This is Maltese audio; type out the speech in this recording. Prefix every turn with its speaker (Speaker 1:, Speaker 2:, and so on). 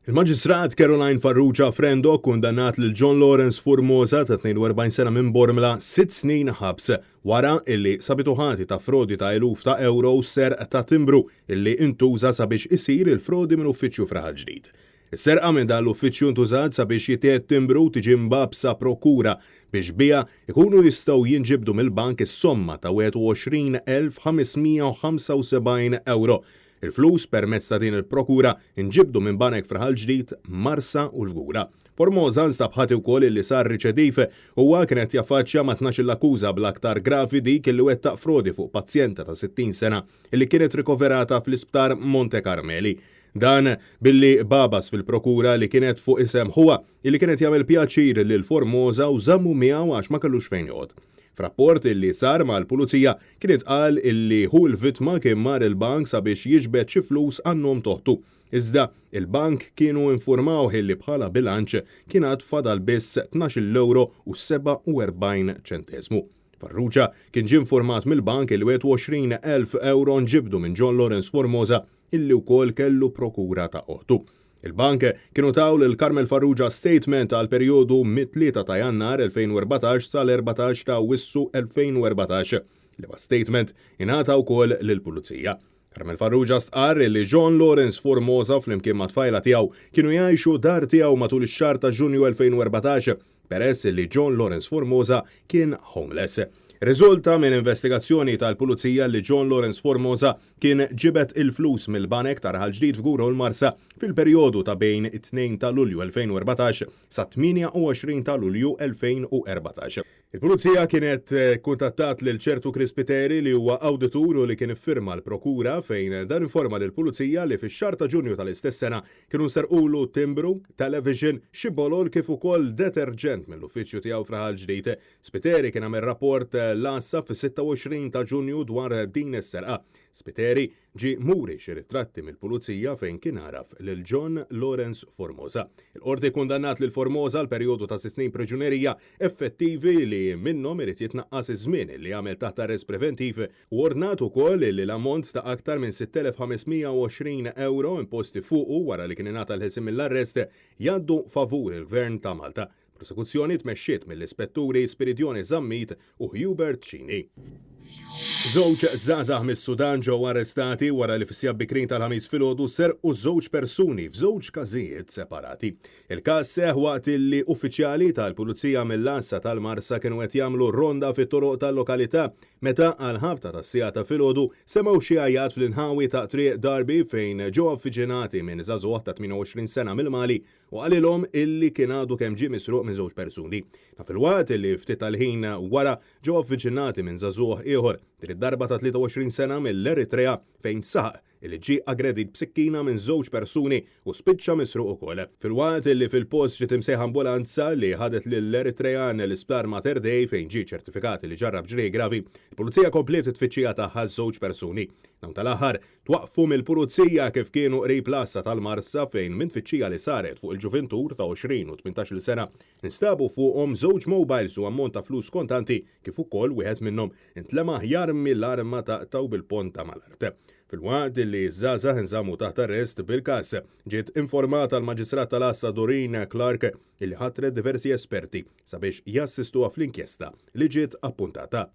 Speaker 1: Il-Maġistrat Caroline Farrugia Frendo kundannat lil John Lawrence Formosa ta' 42 sena minn Bormla 6 snin ħabs wara illi sabitu ħati ta' frodi ta' eluf ta' euro serq ta' timbru illi intuża sabiex isir il-frodi minn uffiċċju fraħal ġdid. Is-serqa minn dan l-uffiċċju ntużat sabiex jitiet timbru tiġi mbabsa prokura biex bija ikunu jistgħu jinġibdu mill-bank is-somma ta' 21,575 euro. Il-flus permezz ta' din il-prokura inġibdu minn banek fraħal ġdid Marsa u l-Gura. Formosa nstab ħati wkoll li sar riċedif huwa kienet jaffaċċja ma' 12 akkuża bl-aktar gravi dik li wettaq frodi fuq pazjenta ta' 60 sena illi kienet rikoverata fl-isptar Monte Carmeli. Dan billi babas fil-prokura li kienet fuq isem huwa illi kienet jagħmel pjaċir lil Formosa u żammu miegħu għax ma kellux fejn joqgħod. F'rapport illi sar mal-pulizija kienet qal illi hu l-vittma kien mar il-bank sabiex jiġbed xi flus għannom toħtu. Iżda il-bank kienu informaw illi bħala bilanċ kien għad fadal biss 12 euro u 47 ċentesmu. Farrugia kien ġie informat mill-bank il 21,000 euro nġibdu minn John Lawrence Formosa illi wkoll kellu prokura ta' oħtu. Il-bank kienu taw lil Carmel Farrugia statement għal perjodu mit-3 ta' Jannar 2014 sal-14 ta' Wissu 2014. L-eba statement ingħata wkoll lill-Pulizija. Carmel Farrugia stqarr li John Lawrence Formosa flimkien ma' tfajla tiegħu kienu jgħixu dar tiegħu matul ix-xahar ta' Ġunju 2014 peress li John Lawrence Formosa kien homeless. Riżulta minn investigazzjoni tal-Pulizija li John Lawrence Formosa kien ġibet il-flus mill-banek ta' raħal ġdid f'Gura u l-Marsa fil-perjodu ta' bejn 2 ta' Lulju 2014 sa 28 ta' Lulju 2014. Il-Pulizija kienet kuntattat lil ċertu Krispiteri li huwa awditur u li kien iffirma l-Prokura fejn dan informa lill-Pulizija li fix-xahar ta' Ġunju tal-istess sena kienu serqulu timbru, television, xi bolol kif ukoll deterġent mill-uffiċċju tiegħu fraħal ġdid. Spiteri kien għamel rapport l-assa fis-26 ta' Ġunju dwar din is-serqa. Spiteri ġi muri xi ritratti mill-Pulizija fejn kien araf lil John Lawrence Formosa. Il-qorti kundannat lil Formosa l-perjodu ta' 6 snin priġunerija effettivi li minnhom irid jitnaqqas iż-żmien li għamel taħt arrest preventiv u ordnat ukoll li l-ammont ta' aktar minn 6,520 euro imposti fuqu wara li kien ingħata l-ħisim mill-arrest jgħaddu favur il-Gvern ta' Malta. Prosekuzzjoni tmexxiet mill-ispetturi Spiridjoni Zammit u Hubert Cini. Żewġ żgħażagħ mis-Sudan ġew arrestati wara li fis-sija bikrin tal-ħamis filgħodu serqu żewġ persuni f'żewġ każijiet separati. Il-każ seħħ waqt li uffiċjali tal-Pulizija mill-Assa tal-Marsa kienu qed jagħmlu ronda fit-toroq tal-lokalità meta għal ħabta tas-sija ta' filgħodu semgħu xi għajjat fl-inħawi ta' triq Darbi fejn ġew affiġinati minn żagħżugħ ta' 28 sena mill-Mali u qalilhom illi kien għadu kemm ġie misruq minn żewġ persuni. Ta' filwaqt illi ftit tal-ħin wara ġew affiġinati minn żagħżugħ ieħor darba ta' 23 sena mill-Eritrea fejn saħaq illi ġie aggredit b'sikkina minn żewġ persuni u spiċċa misruq ukoll. Filwaqt illi fil-post ġiet imsejħa ambulanza li ħadet lill-Eritrean l-isptar Mater Dei fejn ġie ċertifikati li ġarrab ġriej gravi, il-Pulizija komplet it-tfittxija tagħha żewġ persuni. Dawn tal-aħħar twaqqfu mill-Pulizija kif kienu qrib l-Assa tal-Marsa fejn minn tfittxija li saret fuq il-ġuventur ta' 20 u 18 sena nistabu fuqhom żewġ mobiles u ammont ta' flus kontanti kif ukoll wieħed minnhom intlema aħjar mill-arma taqtaw bil-pont ta' Malart. Fil-waqt li żgħażagħ inżammu taħt arrest bil-każ ġiet informata l-Maġistrat tal-Assa Doreen Clark illi ħatret diversi esperti sabiex jassistuha fl-inkjesta li ġiet appuntata.